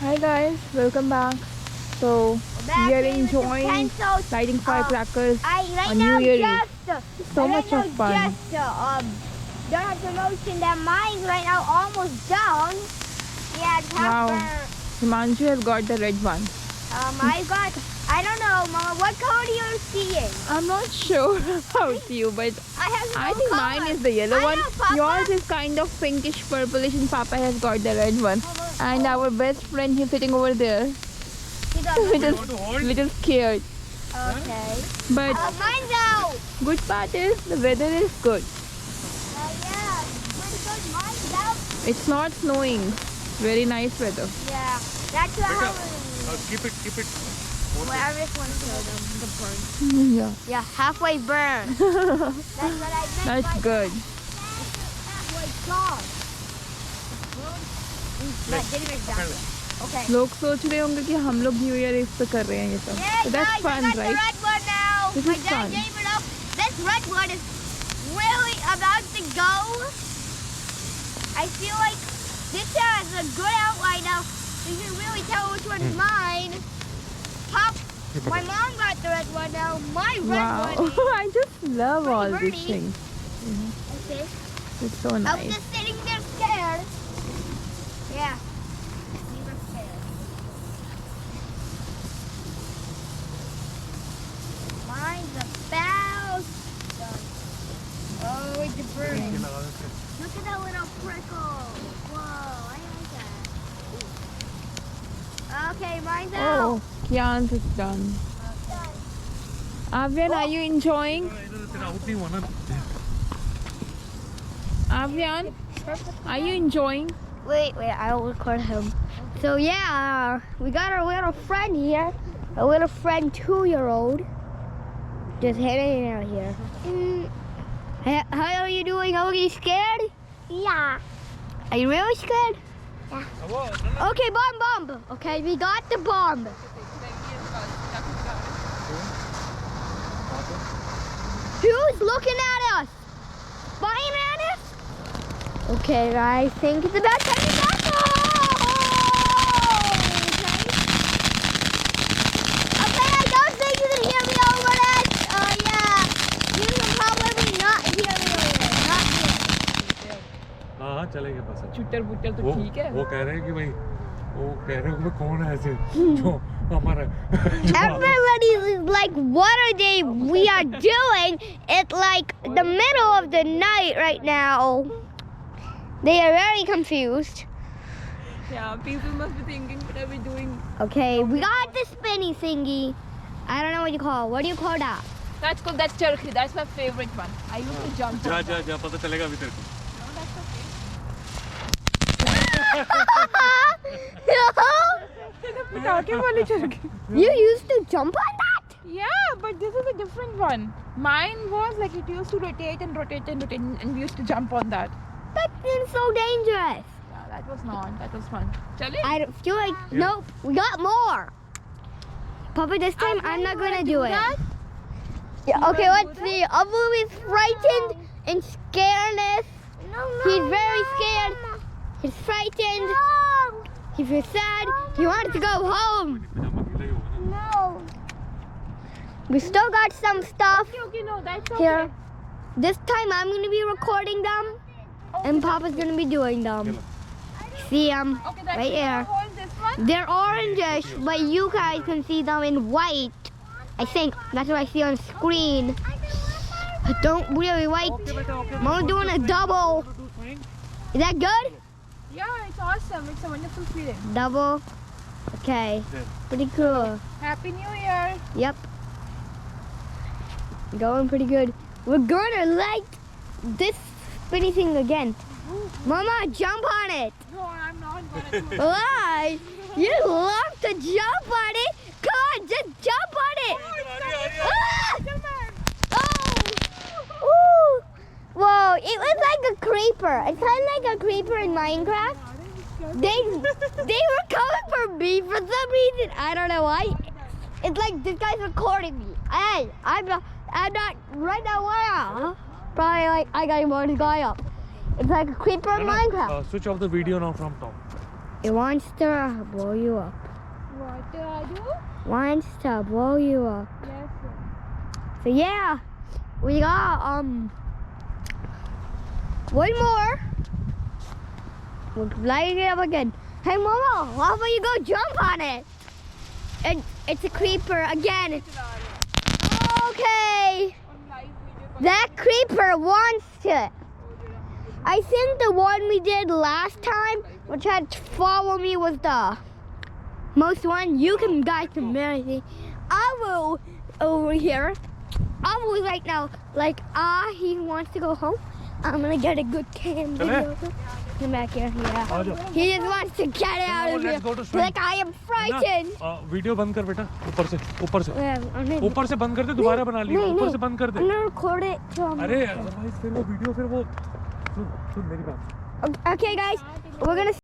Hi guys, welcome back. So we are enjoying lighting firecrackers Right on now New Year Eve. just So much of fun. don't have to mention that mine's right now almost done. Yeah, Wow. Himanshu has got the red one. I don't know, Mama. What color are you seeing? I'm not sure about you, but I think mine is the yellow one. Yours is kind of pinkish purplish, and Papa has got the red one. And our best friend, he's sitting over there. Little scared. Okay. But Mine's out. good part is the weather is good. Yeah, pretty good. Mine's out. It's not snowing. Very nice weather. Yeah, that's how. Keep it. Where this one showed them the burn. Yeah. Yeah, halfway burn. That's what I meant. That's good. Halfway gone. Okay. लोग सोच रहे होंगे कि हम लोग new year इस पे कर रहे हैं ये सब. Yeah, So that's guys, fun, I got right? the red one now. This My is dad fun. gave it up. This red one is really about to go. I feel like this has a good outline now. You can really tell which one's mine. My mom got the red one now. My red Wow. one is. I just love all these birdie. things. Okay. It's so I'm nice. just sitting there scared. Yeah. You were scared. Mine's about done. Oh, it's burning. Look at that little prickle. Whoa, I like that. Okay, mine's out. Oh, Kian's is done. Avian, are you enjoying? Avian, are you enjoying? Wait, I'll record him. So yeah, we got our little friend here. A little friend, 2-year-old. Just hanging out here. How are you doing? Are you scared? Yeah. Are you really scared? Yeah. Okay, bomb. Okay, we got the bomb. Who's looking at us? Spying at us? Okay, I think it's about time to go. Okay, I don't think you can hear me over that. Yeah. You can probably not hear me over there. Not here. हाँ चलेगा बस. चुटर बुटर तो ठीक है. वो कह रहे हैं कि भाई वो कह रहे हैं कि कौन है ऐसे जो हमारा Everybody is like, what are they? We are doing? It's like the middle of the night right now. They are very confused. Yeah, people must be thinking, what are we doing? Okay, we got the spinny thingy. I don't know what you call it. What do you call that? That's cool. That's turkey. That's my favorite one. I used to jump. जा पता चलेगा अभी तेरे को. You used to jump on that? Yeah, but this is a different one. Mine was like it used to rotate, and we used to jump on that. That seems so dangerous. Yeah, that was not. That was fun. Chale? I feel like, nope, we got more. Papa, this time I'm not gonna do it. Yeah, okay, let's see. Abu is frightened and scaredness. He's very scared. He's frightened. He feels sad. He wants to go home. No. We still got some stuff Okay, no, that's okay. here. This time I'm going to be recording them and Papa's going to be doing them. See them Okay, that's right it. here. Hold this one. They're orangish, but you guys can see them in white. I think that's what I see on screen. I don't really like. Mama's doing a double. Is that good? Yeah, it's awesome. It's a wonderful feeling. Double. Okay. Pretty cool. Happy New Year. Yep. Going pretty good. We're gonna light this spinny thing again. Mama, jump on it. No, I'm not gonna do it. Why? You love to jump on it. Come on, just jump on it. Ah! Oh! Ooh! Whoa! It was like a creeper. It's kind of like a creeper in Minecraft. They were coming for me for some reason. I don't know why. It's like this guy's recording me. Hey, I'm not right now. Wow. Probably like I gotta warn this guy up. It's like a creeper in Minecraft. Switch off the video now from top. It wants to blow you up. What do I do? Wants to blow you up. Yes, sir. So yeah, we got one more. We'll light it up again. Hey Momo, how about you go jump on it? It's a creeper again. Okay. That creeper wants to. I think the one we did last time, which had to follow me, was the most one. You can guys can see. I will over here. I will right now, like he wants to go home. I'm gonna get a good cam video. Come back here, yeah. He just wants to get out of here. Like I am frightened. Video बंद कर बेटा, ऊपर से Yeah, ऊपर से बंद कर दे, दोबारा बना लियो, ऊपर से बंद कर दे. I'm gonna record it. अरे अदरवाइज फिर वो वीडियो फिर वो सुन मेरी बात. Okay guys, we're gonna